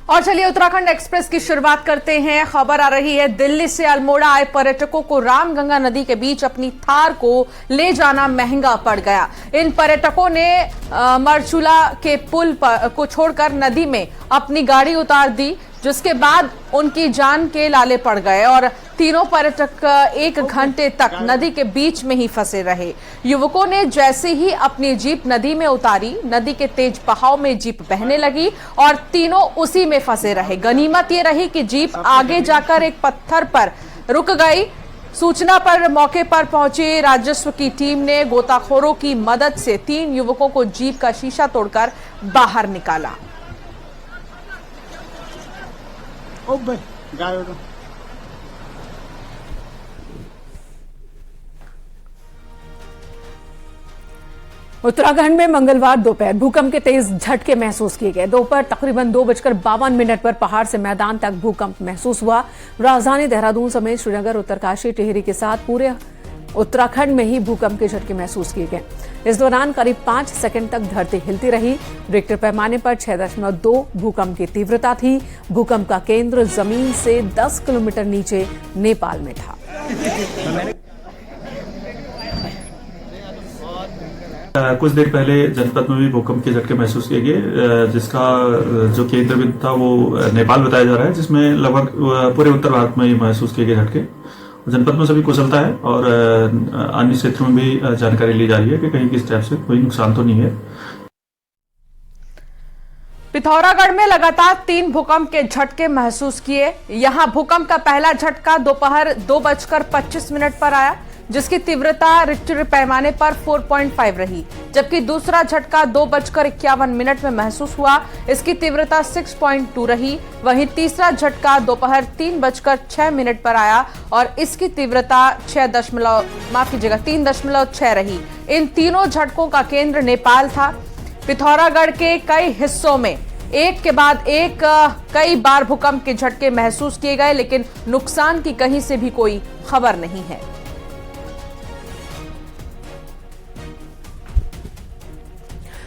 और चलिए उत्तराखंड एक्सप्रेस की शुरुआत करते हैं। खबर आ रही है दिल्ली से अल्मोड़ा आए पर्यटकों को रामगंगा नदी के बीच अपनी थार को ले जाना महंगा पड़ गया। इन पर्यटकों ने मरचूला के पुल को छोड़कर नदी में अपनी गाड़ी उतार दी, जिसके बाद उनकी जान के लाले पड़ गए और तीनों पर्यटक 1 घंटे तक नदी के बीच में ही फंसे रहे। युवकों ने जैसे ही अपनी जीप नदी में उतारी, नदी के तेज बहाव में जीप बहने लगी और तीनों उसी में फंसे रहे। गनीमत ये रही कि जीप आगे जाकर एक पत्थर पर रुक गई। सूचना पर मौके पर पहुंची राजस्व की टीम ने गोताखोरों की मदद से 3 युवकों को जीप का शीशा तोड़कर बाहर निकाला। उत्तराखंड में मंगलवार दोपहर भूकंप के तेज झटके महसूस किए गए। दोपहर तकरीबन 2:52 पर पहाड़ से मैदान तक भूकंप महसूस हुआ। राजधानी देहरादून समेत श्रीनगर, उत्तरकाशी, टिहरी के साथ पूरे उत्तराखंड में ही भूकंप के झटके महसूस किए गए। इस दौरान करीब 5 सेकंड तक धरती हिलती रही। रिक्टर पैमाने पर 6.2 भूकंप की तीव्रता थी। भूकंप का केंद्र जमीन से 10 किलोमीटर नीचे नेपाल में था। कुछ देर पहले जनपद में भी भूकंप के झटके महसूस किए गए, जिसका जो केंद्र बिंदु था वो नेपाल बताया जा रहा है, जिसमें लगभग पूरे उत्तर भारत में महसूस किए गए झटके। जनपद में सभी कुशलता है और अन्य क्षेत्रों में भी जानकारी ली जा रही है कि कहीं किस टाइप से कोई नुकसान तो नहीं है। पिथौरागढ़ में लगातार 3 भूकंप के झटके महसूस किए। यहां भूकंप का पहला झटका दोपहर 2:25 पर आया, जिसकी तीव्रता रिक्टर पैमाने पर 4.5 रही, जबकि दूसरा झटका 2:51 में महसूस हुआ। इसकी तीव्रता 6.2 रही। वहीं तीसरा झटका दोपहर 3:06 पर आया और इसकी तीव्रता 3.6 रही। इन तीनों झटकों का केंद्र नेपाल था। पिथौरागढ़ के कई हिस्सों में एक के बाद एक कई बार भूकंप के झटके महसूस किए गए, लेकिन नुकसान की कहीं से भी कोई खबर नहीं है।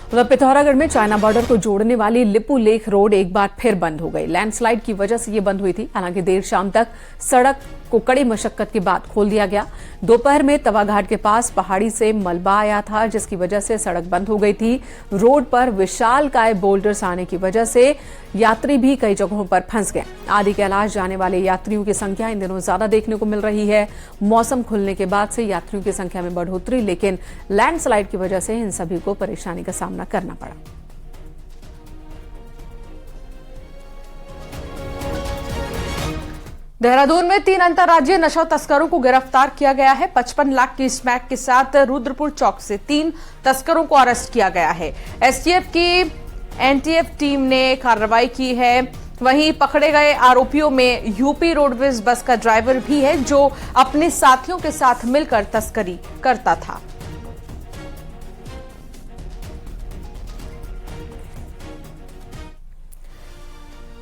उधर पिथौरागढ़ में चाइना बॉर्डर को जोड़ने वाली लिपू लेक रोड एक बार फिर बंद हो गई। लैंडस्लाइड की वजह से ये बंद हुई थी। हालांकि देर शाम तक सड़क को कड़ी मशक्कत के बाद खोल दिया गया। दोपहर में तवा घाट के पास पहाड़ी से मलबा आया था, जिसकी वजह से सड़क बंद हो गई थी। रोड पर विशालकाय बोल्डर्स आने की वजह से यात्री भी कई जगहों पर फंस गए। आदि कैलाश जाने वाले यात्रियों की संख्या इन दिनों ज्यादा देखने को मिल रही है। मौसम खुलने के बाद से यात्रियों की संख्या में बढ़ोतरी, लेकिन लैंडस्लाइड की वजह से इन सभी को परेशानी का सामना करना पड़ा। देहरादून में 3 अंतर्राज्यीय नशा तस्करों को गिरफ्तार किया गया है। 55 लाख की स्मैक के साथ रुद्रपुर चौक से 3 तस्करों को अरेस्ट किया गया है। एसटीएफ की एनटीएफ टीम ने कार्रवाई की है। वहीं पकड़े गए आरोपियों में यूपी रोडवेज बस का ड्राइवर भी है, जो अपने साथियों के साथ मिलकर तस्करी करता था।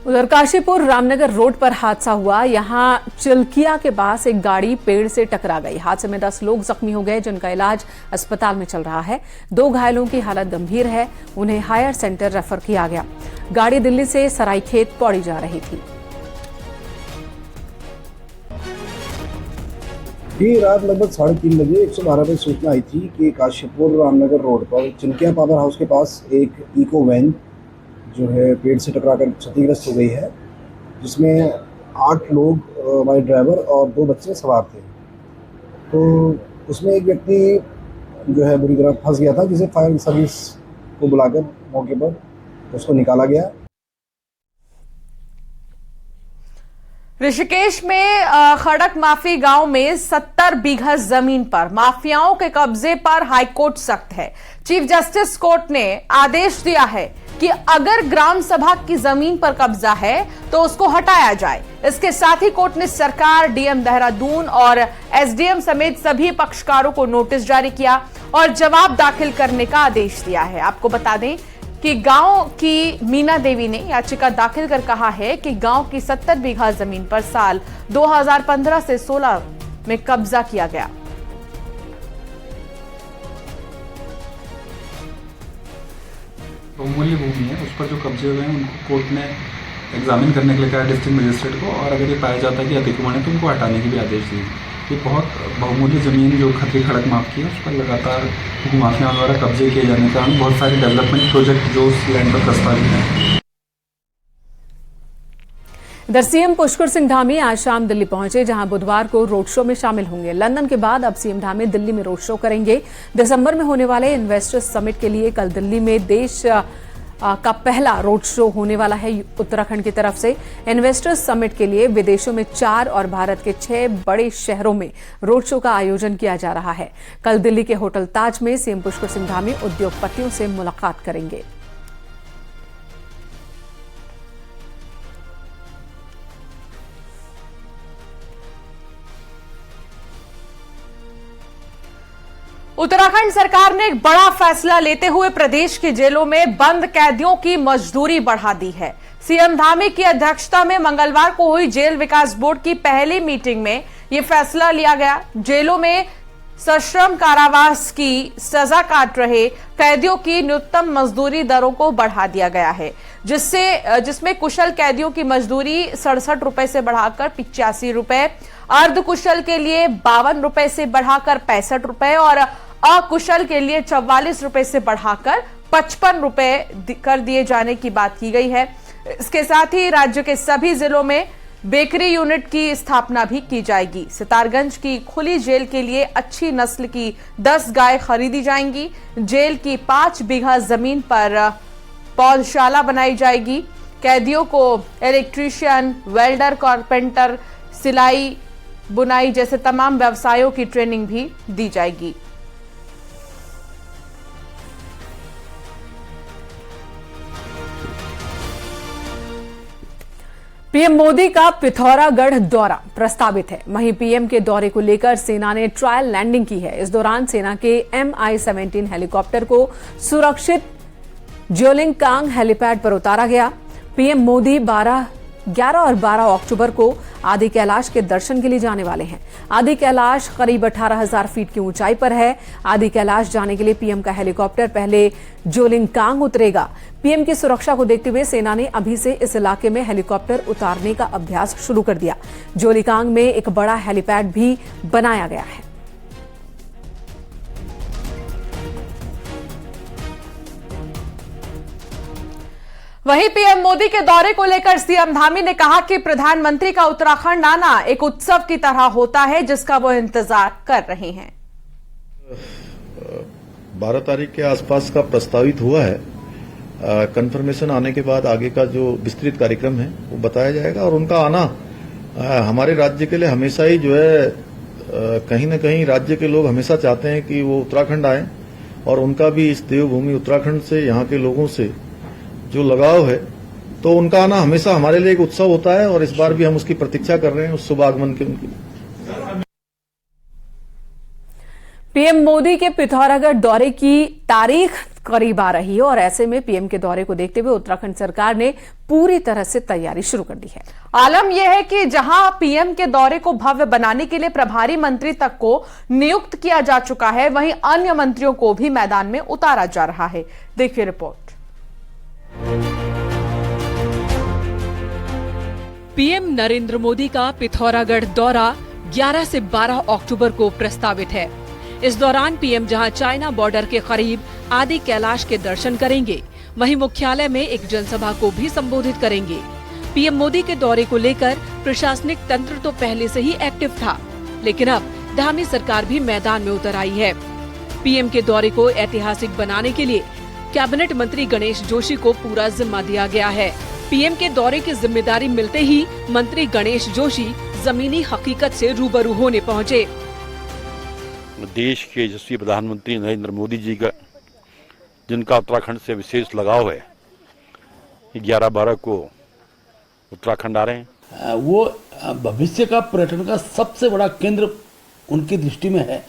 उधर काशीपुर रामनगर रोड पर हादसा हुआ। यहां चिल्किया के पास एक गाड़ी पेड़ से टकरा गई। हादसे में 10 लोग जख्मी हो गए, जिनका इलाज अस्पताल में चल रहा है। 2 घायलों की हालत गंभीर है, उन्हें हायर सेंटर रेफर किया गया। गाड़ी दिल्ली से सरायखेत पौड़ी जा रही थी। ये रात लगभग 3:30 बजे 112 पर सूचना आई थी कि काशीपुर रामनगर रोड पर चिल्किया पावर हाउस के पास एक इको वैन जो है पेड़ से टकराकर क्षतिग्रस्त हो गई है, जिसमें 8 लोग, हमारे ड्राइवर और 2 बच्चे सवार थे। तो उसमें एक व्यक्ति जो है बुरी तरह फंस गया था, जिसे फायर सर्विस को बुलाकर मौके पर उसको निकाला गया। ऋषिकेश में खड़क माफी गांव में 70 बीघा जमीन पर माफियाओं के कब्जे पर हाईकोर्ट सख्त है। चीफ जस्टिस कोर्ट ने आदेश दिया है कि अगर ग्राम सभा की जमीन पर कब्जा है तो उसको हटाया जाए। इसके साथ ही कोर्ट ने सरकार, डीएम देहरादून और एसडीएम समेत सभी पक्षकारों को नोटिस जारी किया और जवाब दाखिल करने का आदेश दिया है। आपको बता दें कि गांव की मीना देवी ने याचिका दाखिल कर कहा है कि गांव की 70 बीघा जमीन पर साल 2015 से 16 में कब्जा किया गया। बहुमूल्य भूमि है, उस पर जो कब्जे हुए हैं उनको कोर्ट ने एग्जामिन करने के लिए कहा डिस्ट्रिक्ट मजिस्ट्रेट को, और अगर ये पाया जाता है कि अतिक्रमण है तो उनको हटाने के भी आदेश दिए। ये बहुत बहुमूल्य ज़मीन जो खतरी खड़क माफ की है उस पर लगातार भूमाफियाओं द्वारा कब्जे किए जाने के कारण बहुत सारे डेवलपमेंट प्रोजेक्ट जो उस लैंड पर प्रस्तावित हैं। इधर सीएम पुष्कर सिंह धामी आज शाम दिल्ली पहुंचे, जहां बुधवार को रोड शो में शामिल होंगे। लंदन के बाद अब सीएम धामी दिल्ली में रोड शो करेंगे। दिसंबर में होने वाले इन्वेस्टर्स समिट के लिए कल दिल्ली में देश का पहला रोड शो होने वाला है उत्तराखंड की तरफ से। इन्वेस्टर्स समिट के लिए विदेशों में 4 और भारत के 6 बड़े शहरों में रोड शो का आयोजन किया जा रहा है। कल दिल्ली के होटल ताज में सीएम पुष्कर सिंह धामी उद्योगपतियों से मुलाकात करेंगे। उत्तराखंड सरकार ने एक बड़ा फैसला लेते हुए प्रदेश की जेलों में बंद कैदियों की मजदूरी बढ़ा दी है। सीएम धामी की अध्यक्षता में मंगलवार को हुई जेल विकास बोर्ड की पहली मीटिंग में यह फैसला लिया गया। जेलों में सश्रम कारावास की सजा काट रहे कैदियों की न्यूनतम मजदूरी दरों को बढ़ा दिया गया है, जिसमें कुशल कैदियों की मजदूरी 67 रुपए से बढ़ाकर 85 रुपए, अर्धकुशल के लिए 52 रुपए से बढ़ाकर 65 रुपए और अकुशल के लिए 44 रुपए से बढ़ाकर 55 रुपए कर दिए जाने की बात की गई है। इसके साथ ही राज्य के सभी जिलों में बेकरी यूनिट की स्थापना भी की जाएगी। सितारगंज की खुली जेल के लिए अच्छी नस्ल की 10 गाय खरीदी जाएंगी। जेल की 5 बीघा जमीन पर पौधशाला बनाई जाएगी। कैदियों को इलेक्ट्रीशियन, वेल्डर, कारपेंटर, सिलाई, बुनाई जैसे तमाम व्यवसायों की ट्रेनिंग भी दी जाएगी। पीएम मोदी का पिथौरागढ़ दौरा प्रस्तावित है। वहीं पीएम के दौरे को लेकर सेना ने ट्रायल लैंडिंग की है। इस दौरान सेना के MI-17 हेलीकॉप्टर को सुरक्षित ज्योलिंगकांग हेलीपैड पर उतारा गया। पीएम मोदी 11 और 12 अक्टूबर को आदि कैलाश के दर्शन के लिए जाने वाले हैं। आदि कैलाश करीब 18,000 फीट की ऊंचाई पर है। आदि कैलाश जाने के लिए पीएम का हेलीकॉप्टर पहले ज्योलिंगकांग उतरेगा। पीएम की सुरक्षा को देखते हुए सेना ने अभी से इस इलाके में हेलीकॉप्टर उतारने का अभ्यास शुरू कर दिया। ज्योलिंगकांग में एक बड़ा हेलीपैड भी बनाया गया है। वहीं पीएम मोदी के दौरे को लेकर सीएम धामी ने कहा कि प्रधानमंत्री का उत्तराखंड आना एक उत्सव की तरह होता है, जिसका वो इंतजार कर रहे हैं। 12 तारीख के आसपास का प्रस्तावित हुआ है। कंफर्मेशन आने के बाद आगे का जो विस्तृत कार्यक्रम है वो बताया जाएगा। और उनका आना हमारे राज्य के लिए हमेशा ही जो है कहीं न कहीं राज्य के लोग हमेशा चाहते हैं कि वो उत्तराखंड आए, और उनका भी इस देवभूमि उत्तराखंड से, यहाँ के लोगों से जो लगाव है, तो उनका आना हमेशा हमारे लिए एक उत्सव होता है। और इस बार भी हम उसकी प्रतीक्षा कर रहे हैं, उस शुभ आगमन की उनकी। पीएम मोदी के पिथौरागढ़ दौरे की तारीख करीब आ रही है और ऐसे में पीएम के दौरे को देखते हुए उत्तराखंड सरकार ने पूरी तरह से तैयारी शुरू कर दी है। आलम यह है कि जहां पीएम के दौरे को भव्य बनाने के लिए प्रभारी मंत्री तक को नियुक्त किया जा चुका है, वहीं अन्य मंत्रियों को भी मैदान में उतारा जा रहा है। देखिए रिपोर्ट। पीएम नरेंद्र मोदी का पिथौरागढ़ दौरा 11 से 12 अक्टूबर को प्रस्तावित है। इस दौरान पीएम जहां चाइना बॉर्डर के करीब आदि कैलाश के दर्शन करेंगे, वहीं मुख्यालय में एक जनसभा को भी संबोधित करेंगे। पीएम मोदी के दौरे को लेकर प्रशासनिक तंत्र तो पहले से ही एक्टिव था, लेकिन अब धामी सरकार भी मैदान में उतर आई है। पीएम के दौरे को ऐतिहासिक बनाने के लिए कैबिनेट मंत्री गणेश जोशी को पूरा जिम्मा दिया गया है। पीएम के दौरे की जिम्मेदारी मिलते ही मंत्री गणेश जोशी जमीनी हकीकत से रूबरू होने पहुंचे। देश के यशस्वी प्रधानमंत्री नरेंद्र मोदी जी का, जिनका उत्तराखंड से विशेष लगाव है, 11-12 को उत्तराखंड आ रहे हैं। वो भविष्य का पर्यटन का सबसे बड़ा केंद्र उनकी दृष्टि में है।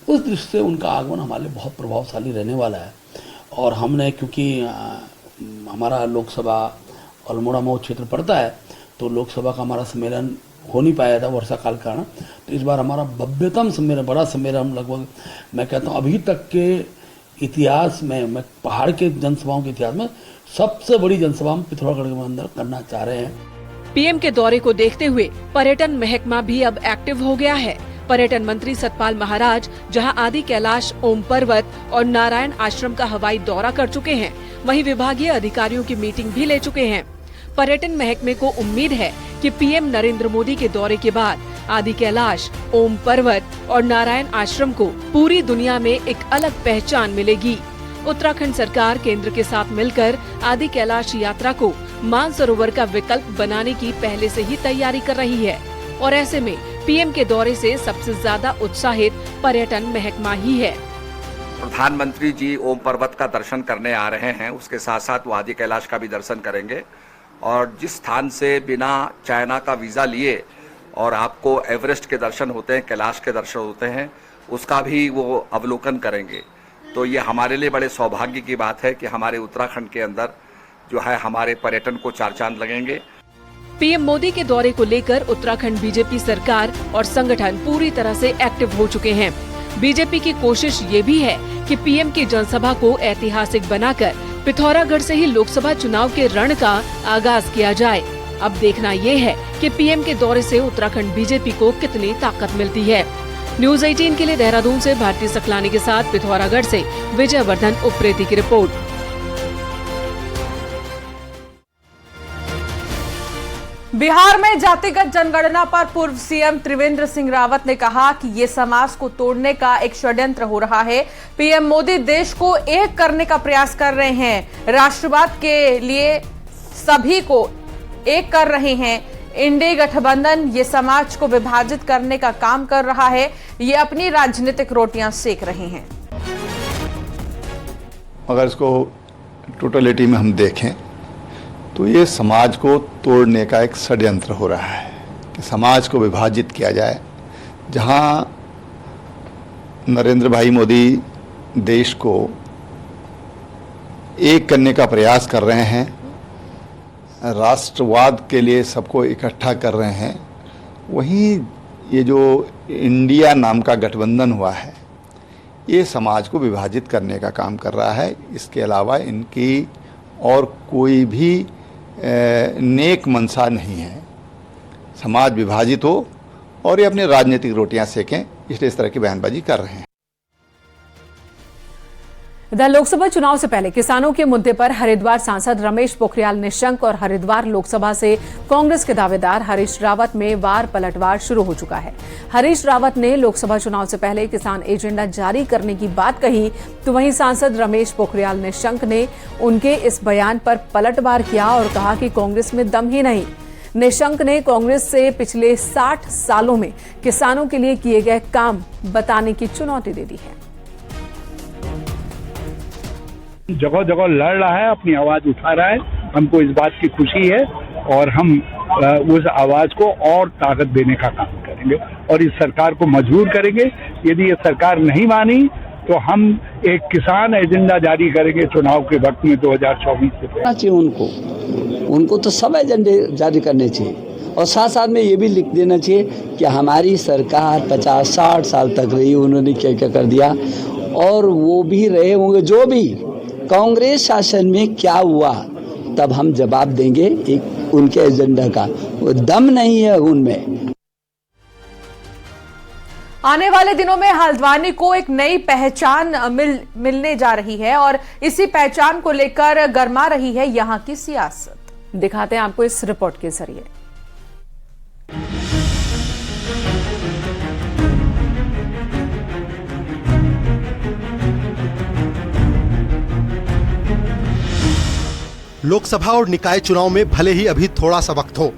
उस दृष्टि से उनका आगमन हमारे लिए बहुत प्रभावशाली रहने वाला है। और हमने, क्योंकि हमारा लोकसभा अल्मोड़ा मऊ क्षेत्र पड़ता है, तो लोकसभा का हमारा सम्मेलन हो नहीं पाया था वर्षा काल के कारण। तो इस बार हमारा भव्यतम सम्मेलन, बड़ा सम्मेलन, लगभग मैं कहता हूँ अभी तक के इतिहास में, मैं पहाड़ के जनसभाओं के इतिहास में सबसे बड़ी जनसभा हम पिथौरागढ़ के अंदर करना चाह रहे हैं। पीएम के दौरे को देखते हुए पर्यटन महकमा भी अब एक्टिव हो गया है। पर्यटन मंत्री सतपाल महाराज जहां आदि कैलाश, ओम पर्वत और नारायण आश्रम का हवाई दौरा कर चुके हैं, वहीं विभागीय अधिकारियों की मीटिंग भी ले चुके हैं। पर्यटन महकमे को उम्मीद है कि पीएम नरेंद्र मोदी के दौरे के बाद आदि कैलाश, ओम पर्वत और नारायण आश्रम को पूरी दुनिया में एक अलग पहचान मिलेगी। उत्तराखंड सरकार केंद्र के साथ मिलकर आदि कैलाश यात्रा को मानसरोवर का विकल्प बनाने की पहले से ही तैयारी कर रही है और ऐसे में पीएम के दौरे से सबसे ज्यादा उत्साहित पर्यटन महकमा ही है। प्रधानमंत्री जी ओम पर्वत का दर्शन करने आ रहे हैं, उसके साथ साथ वो आदि कैलाश का भी दर्शन करेंगे और जिस स्थान से बिना चाइना का वीजा लिए और आपको एवरेस्ट के दर्शन होते हैं, कैलाश के दर्शन होते हैं, उसका भी वो अवलोकन करेंगे। तो ये हमारे लिए बड़े सौभाग्य की बात है कि हमारे उत्तराखंड के अंदर जो है हमारे पर्यटन को चार चांद लगेंगे। पीएम मोदी के दौरे को लेकर उत्तराखंड बीजेपी सरकार और संगठन पूरी तरह से एक्टिव हो चुके हैं। बीजेपी की कोशिश ये भी है कि पीएम की जनसभा को ऐतिहासिक बनाकर पिथौरागढ़ से ही लोकसभा चुनाव के रण का आगाज किया जाए। अब देखना ये है कि पीएम के दौरे से उत्तराखंड बीजेपी को कितनी ताकत मिलती है। न्यूज 18 के लिए देहरादून से भारती सकलानी के साथ पिथौरागढ़ से विजयवर्धन उप्रेती की रिपोर्ट। बिहार में जातिगत जनगणना पर पूर्व सीएम त्रिवेंद्र सिंह रावत ने कहा कि ये समाज को तोड़ने का एक षड्यंत्र हो रहा है। पीएम मोदी देश को एक करने का प्रयास कर रहे हैं, राष्ट्रवाद के लिए सभी को एक कर रहे हैं। इंडी गठबंधन ये समाज को विभाजित करने का काम कर रहा है, ये अपनी राजनीतिक रोटियां सेक रहे हैं। अगर इसको टोटलिटी में हम देखें तो ये समाज को तोड़ने का एक षड्यंत्र हो रहा है कि समाज को विभाजित किया जाए। जहां नरेंद्र भाई मोदी देश को एक करने का प्रयास कर रहे हैं, राष्ट्रवाद के लिए सबको इकट्ठा कर रहे हैं, वहीं ये जो इंडिया नाम का गठबंधन हुआ है ये समाज को विभाजित करने का काम कर रहा है। इसके अलावा इनकी और कोई भी नेक मंशा नहीं है। समाज विभाजित हो और ये अपनी राजनीतिक रोटियां सेकें, इसलिए इस तरह की बयानबाजी कर रहे हैं। इधर लोकसभा चुनाव से पहले किसानों के मुद्दे पर हरिद्वार सांसद रमेश पोखरियाल निशंक और हरिद्वार लोकसभा से कांग्रेस के दावेदार हरीश रावत में वार पलटवार शुरू हो चुका है। हरीश रावत ने लोकसभा चुनाव से पहले किसान एजेंडा जारी करने की बात कही, तो वहीं सांसद रमेश पोखरियाल निशंक ने उनके इस बयान पर पलटवार किया और कहा कि कांग्रेस में दम ही नहीं। निशंक ने कांग्रेस से पिछले 60 सालों में किसानों के लिए किए गए काम बताने की चुनौती दे दी है। जगह जगह लड़ रहा है, अपनी आवाज उठा रहा है, हमको इस बात की खुशी है और हम उस आवाज को और ताकत देने का काम करेंगे और इस सरकार को मजबूर करेंगे। यदि ये सरकार नहीं मानी तो हम एक किसान एजेंडा जारी करेंगे चुनाव के वक्त में 2024 से पहले। उनको तो सब एजेंडे जारी करने चाहिए और साथ साथ में ये भी लिख देना चाहिए कि हमारी सरकार 50-60 साल तक रही, उन्होंने क्या क्या कर दिया और वो भी रहे होंगे। जो भी कांग्रेस शासन में क्या हुआ तब हम जवाब देंगे। एक उनके एजेंडा का वो दम नहीं है उनमें। आने वाले दिनों में हल्द्वानी को एक नई पहचान मिलने जा रही है और इसी पहचान को लेकर गर्मा रही है यहां की सियासत। दिखाते हैं आपको इस रिपोर्ट के जरिए। लोकसभा और निकाय चुनाव में भले ही अभी थोड़ा सा वक्त हो,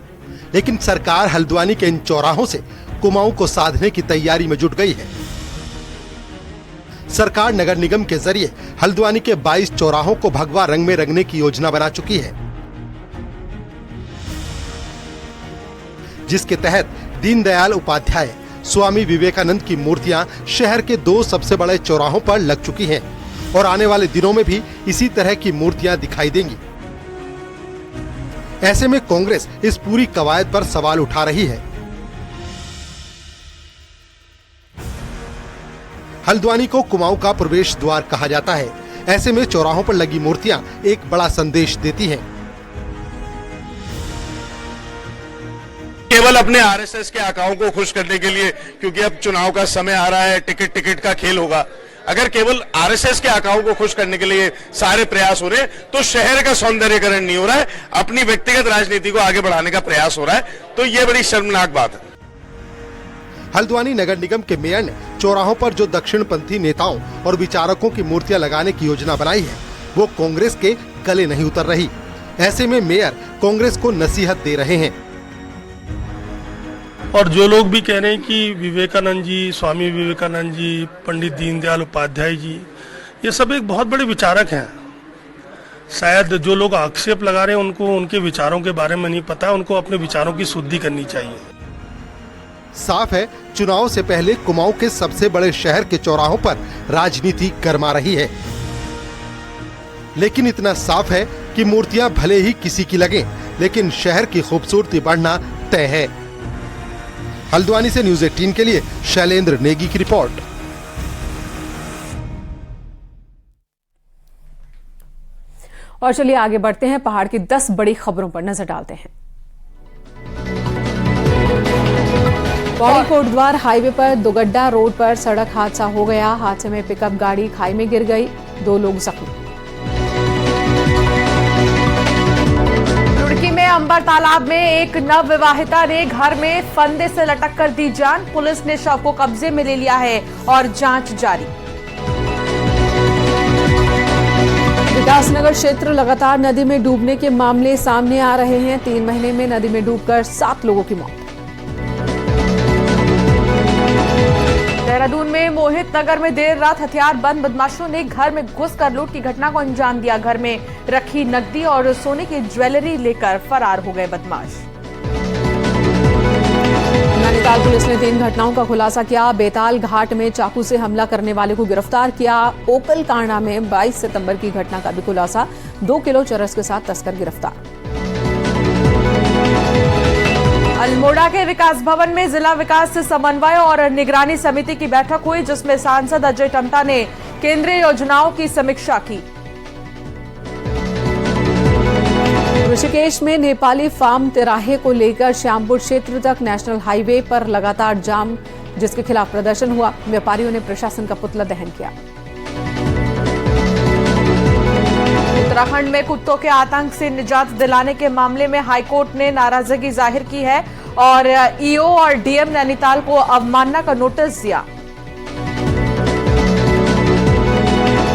लेकिन सरकार हल्द्वानी के इन चौराहों से कुमाऊं को साधने की तैयारी में जुट गई है। सरकार नगर निगम के जरिए हल्द्वानी के 22 चौराहों को भगवा रंग में रंगने की योजना बना चुकी है, जिसके तहत दीनदयाल उपाध्याय, स्वामी विवेकानंद की मूर्तियां शहर के 2 सबसे बड़े चौराहों पर लग चुकी हैं और आने वाले दिनों में भी इसी तरह की मूर्तियां दिखाई देंगी। ऐसे में कांग्रेस इस पूरी कवायद पर सवाल उठा रही है। हल्द्वानी को कुमाऊं का प्रवेश द्वार कहा जाता है। ऐसे में चौराहों पर लगी मूर्तियां एक बड़ा संदेश देती हैं। केवल अपने आरएसएस के आकाओं को खुश करने के लिए, क्योंकि अब चुनाव का समय आ रहा है, टिकट का खेल होगा। अगर केवल आरएसएस के आकाओं को खुश करने के लिए सारे प्रयास हो रहे हैं तो शहर का सौंदर्यीकरण नहीं हो रहा है, अपनी व्यक्तिगत राजनीति को आगे बढ़ाने का प्रयास हो रहा है। तो ये बड़ी शर्मनाक बात है। हल्द्वानी नगर निगम के मेयर ने चौराहों पर जो दक्षिणपंथी नेताओं और विचारकों की मूर्तियां लगाने की योजना बनाई है, वो कांग्रेस के गले नहीं उतर रही। ऐसे में मेयर कांग्रेस को नसीहत दे रहे हैं। और जो लोग भी कह रहे हैं कि विवेकानंद जी, स्वामी विवेकानंद जी, पंडित दीनदयाल उपाध्याय जी, ये सब एक बहुत बड़े विचारक हैं। शायद जो लोग आक्षेप लगा रहे हैं उनको उनके विचारों के बारे में नहीं पता है, उनको अपने विचारों की शुद्धि करनी चाहिए। साफ है, चुनाव से पहले कुमाऊं के सबसे बड़े शहर के चौराहों पर राजनीति गरमा रही है। लेकिन इतना साफ है कि मूर्तियां भले ही किसी की लगें, लेकिन शहर की खूबसूरती बढ़ना तय है। हल्द्वानी से न्यूज़ 18 के लिए शैलेंद्र नेगी की रिपोर्ट। और चलिए आगे बढ़ते हैं, पहाड़ की 10 बड़ी खबरों पर नजर डालते हैं। पौड़ी कोटद्वार हाईवे पर दुगड्डा रोड पर सड़क हादसा हो गया। हादसे में पिकअप गाड़ी खाई में गिर गई, 2 लोग जख्मी। रुड़की में अंबर तालाब में एक नवविवाहिता ने घर में फंदे से लटक कर दी जान। पुलिस ने शव को कब्जे में ले लिया है और जांच जारी। विकासनगर क्षेत्र लगातार नदी में डूबने के मामले सामने आ रहे हैं। 3 महीने में नदी में डूबकर 7 लोगों की मौत। देहरादून में मोहित नगर में देर रात हथियार बंद बदमाशों ने घर में घुसकर लूट की घटना को अंजाम दिया। घर में रखी नकदी और सोने की ज्वेलरी लेकर फरार हो गए बदमाश। नैनीताल पुलिस ने 3 घटनाओं का खुलासा किया। बेताल घाट में चाकू से हमला करने वाले को गिरफ्तार किया। ओकल कांडा में 22 सितंबर की घटना का भी खुलासा। 2 किलो चरस के साथ तस्कर गिरफ्तार। अल्मोड़ा के विकास भवन में जिला विकास समन्वय और निगरानी समिति की बैठक हुई, जिसमें सांसद अजय टम्टा ने केंद्रीय योजनाओं की समीक्षा की। ऋषिकेश में नेपाली फार्म तिराहे को लेकर श्यामपुर क्षेत्र तक नेशनल हाईवे पर लगातार जाम, जिसके खिलाफ प्रदर्शन हुआ। व्यापारियों ने प्रशासन का पुतला दहन किया। उत्तराखंड में कुत्तों के आतंक से निजात दिलाने के मामले में हाईकोर्ट ने नाराजगी जाहिर की है और ईओ और डीएम नैनीताल को अवमानना का नोटिस दिया।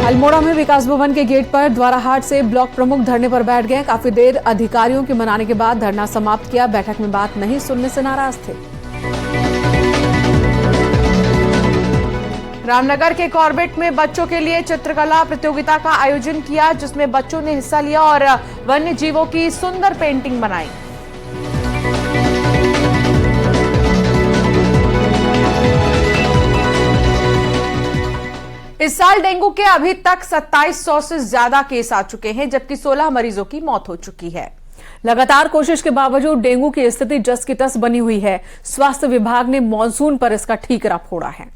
अल्मोड़ा में विकास भवन के गेट पर द्वाराहाट से ब्लॉक प्रमुख धरने पर बैठ गए। काफी देर अधिकारियों के मनाने के बाद धरना समाप्त किया। बैठक में बात नहीं सुनने से नाराज थे। रामनगर के कॉर्बेट में बच्चों के लिए चित्रकला प्रतियोगिता का आयोजन किया, जिसमें बच्चों ने हिस्सा लिया और वन्य जीवों की सुंदर पेंटिंग बनाई। इस साल डेंगू के अभी तक 2700 से ज्यादा केस आ चुके हैं, जबकि 16 मरीजों की मौत हो चुकी है। लगातार कोशिश के बावजूद डेंगू की स्थिति जस की तस बनी हुई है। स्वास्थ्य विभाग ने मानसून पर इसका ठीकरा फोड़ा है।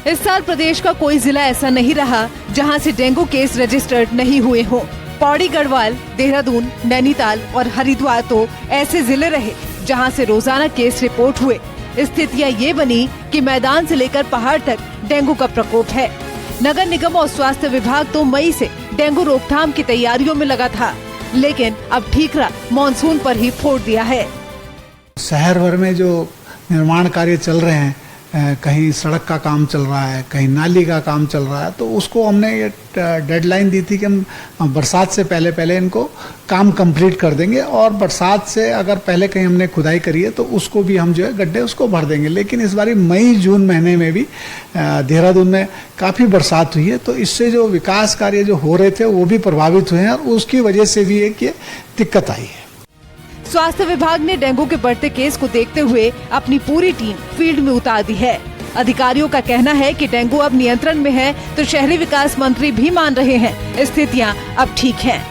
इस साल प्रदेश का कोई जिला ऐसा नहीं रहा जहां से डेंगू केस रजिस्टर्ड नहीं हुए हों। पौड़ी, गढ़वाल, देहरादून, नैनीताल और हरिद्वार तो ऐसे जिले रहे जहां से रोजाना केस रिपोर्ट हुए। स्थितियां ये बनी कि मैदान से लेकर पहाड़ तक डेंगू का प्रकोप है। नगर निगम और स्वास्थ्य विभाग तो मई से डेंगू रोकथाम की तैयारियों में लगा था, लेकिन अब ठीकरा मानसून पर ही फोड़ दिया है। शहर भर में जो निर्माण कार्य चल रहे हैं, कहीं सड़क का काम चल रहा है, कहीं नाली का काम चल रहा है, तो उसको हमने ये डेडलाइन दी थी कि हम बरसात से पहले इनको काम कंप्लीट कर देंगे और बरसात से अगर पहले कहीं हमने खुदाई करी है तो उसको भी हम जो है गड्ढे उसको भर देंगे। लेकिन इस बारी मई जून महीने में भी देहरादून में काफ़ी बरसात हुई है, तो इससे जो विकास कार्य जो हो रहे थे वो भी प्रभावित हुए हैं और उसकी वजह से भी एक ये दिक्कत आई है। स्वास्थ्य विभाग ने डेंगू के बढ़ते केस को देखते हुए अपनी पूरी टीम फील्ड में उतार दी है। अधिकारियों का कहना है कि डेंगू अब नियंत्रण में है, तो शहरी विकास मंत्री भी मान रहे हैं स्थितियां अब ठीक हैं।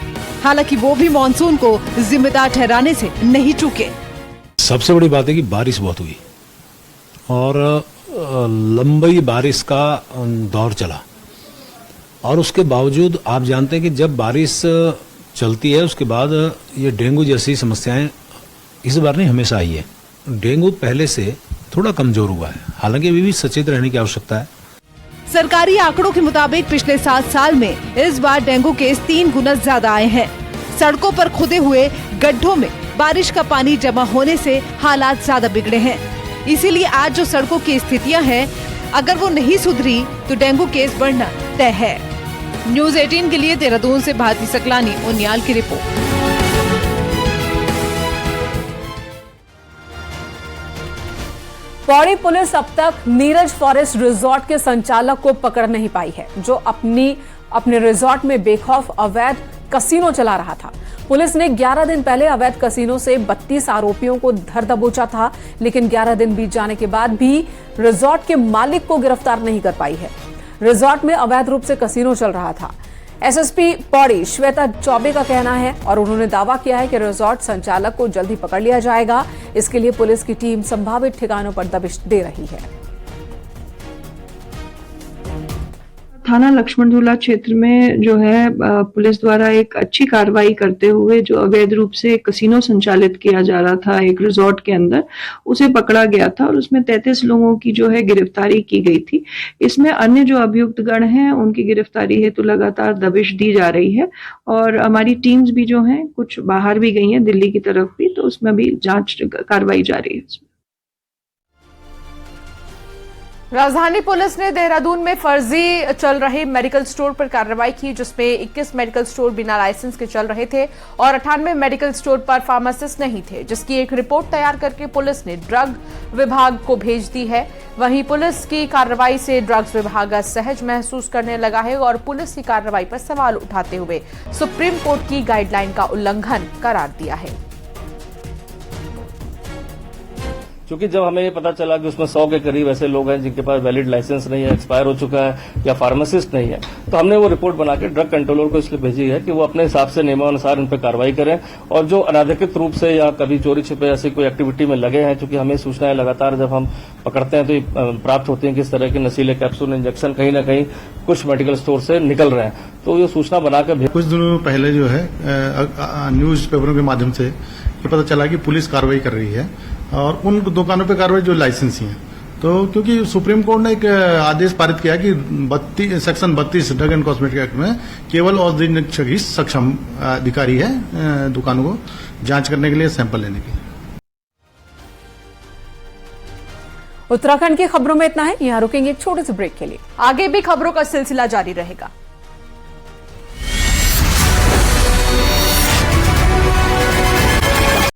हालांकि वो भी मानसून को जिम्मेदार ठहराने से नहीं चूके। सबसे बड़ी बात है कि बारिश बहुत हुई और लंबी बारिश का दौर चला, और उसके बावजूद आप जानते हैं कि जब बारिश चलती है उसके बाद ये डेंगू जैसी समस्याएं इस बार नहीं हमेशा आई है। डेंगू पहले से थोड़ा कमजोर हुआ है, हालांकि अभी भी सचेत रहने की आवश्यकता है। सरकारी आंकड़ों के मुताबिक पिछले 7 साल में इस बार डेंगू केस 3 गुना ज्यादा आए हैं। सड़कों पर खुदे हुए गड्ढों में बारिश का पानी जमा होने से हालात ज्यादा बिगड़े हैं। इसीलिए आज जो सड़कों की स्थितियां हैं, अगर वो नहीं सुधरी तो डेंगू केस बढ़ना तय है। न्यूज़ 18 के लिए देहरादून से भारती सकलानी उनियाल की रिपोर्ट। पौड़ी पुलिस अब तक नीरज फॉरेस्ट रिजॉर्ट के संचालक को पकड़ नहीं पाई है, जो अपने रिजॉर्ट में बेखौफ अवैध कसीनो चला रहा था। पुलिस ने 11 दिन पहले अवैध कसीनो से 32 आरोपियों को धर दबोचा था, लेकिन 11 दिन बीत जाने के बाद भी रिजॉर्ट के मालिक को गिरफ्तार नहीं कर पाई है। रिजॉर्ट में अवैध रूप से कसीनो चल रहा था। एसएसपी पौड़ी श्वेता चौबे का कहना है और उन्होंने दावा किया है कि रिजॉर्ट संचालक को जल्दी पकड़ लिया जाएगा। इसके लिए पुलिस की टीम संभावित ठिकानों पर दबिश दे रही है। थाना लक्ष्मण झूला क्षेत्र में जो है पुलिस द्वारा एक अच्छी कार्रवाई करते हुए जो अवैध रूप से कसिनो संचालित किया जा रहा था एक रिजॉर्ट के अंदर, उसे पकड़ा गया था और उसमें 33 लोगों की जो है गिरफ्तारी की गई थी। इसमें अन्य जो अभियुक्त गण हैं उनकी गिरफ्तारी हेतु लगातार दबिश दी जा रही है और हमारी टीम्स भी जो हैं कुछ बाहर भी गई हैं, दिल्ली की तरफ भी, तो उसमें भी जांच कार्रवाई जारी है। राजधानी पुलिस ने देहरादून में फर्जी चल रहे मेडिकल स्टोर पर कार्रवाई की, जिसमें 21 मेडिकल स्टोर बिना लाइसेंस के चल रहे थे और 98 मेडिकल स्टोर पर फार्मासिस्ट नहीं थे, जिसकी एक रिपोर्ट तैयार करके पुलिस ने ड्रग विभाग को भेज दी है। वहीं पुलिस की कार्रवाई से ड्रग्स विभाग असहज महसूस करने लगा है और पुलिस की कार्रवाई पर सवाल उठाते हुए सुप्रीम कोर्ट की गाइडलाइन का उल्लंघन करार दिया है। क्योंकि जब हमें ये पता चला कि उसमें 100 के करीब ऐसे लोग हैं जिनके पास वैलिड लाइसेंस नहीं है, एक्सपायर हो चुका है या फार्मासिस्ट नहीं है, तो हमने वो रिपोर्ट बना के ड्रग कंट्रोलर को इसलिए भेजी है कि वो अपने हिसाब से नियमानुसार इन पर कार्रवाई करें और जो अनाधिकृत रूप से या कभी चोरी छिपे ऐसी कोई एक्टिविटी में लगे हैं, चूंकि हमें सूचनाएं लगातार जब हम पकड़ते हैं तो प्राप्त होती हैं कि इस तरह के नशीले कैप्सूल इंजेक्शन कहीं न कहीं कुछ मेडिकल स्टोर से निकल रहे हैं, तो ये सूचना बनाकर कुछ दिनों पहले जो है न्यूज पेपरों के माध्यम से ये पता चला कि पुलिस कार्रवाई कर रही है और उन दुकानों पे कार्रवाई जो लाइसेंसी हैं। तो क्योंकि सुप्रीम कोर्ट ने एक आदेश पारित किया कि section 32 drug and cosmetic act में केवल औषधि निरीक्षक ही सक्षम अधिकारी है दुकानों को जांच करने के लिए, सैंपल लेने के लिए। उत्तराखंड की खबरों में इतना है। यहां रुकेंगे एक छोटे से ब्रेक के लिए। आगे भी खबरों का सिलसिला जारी रहेगा।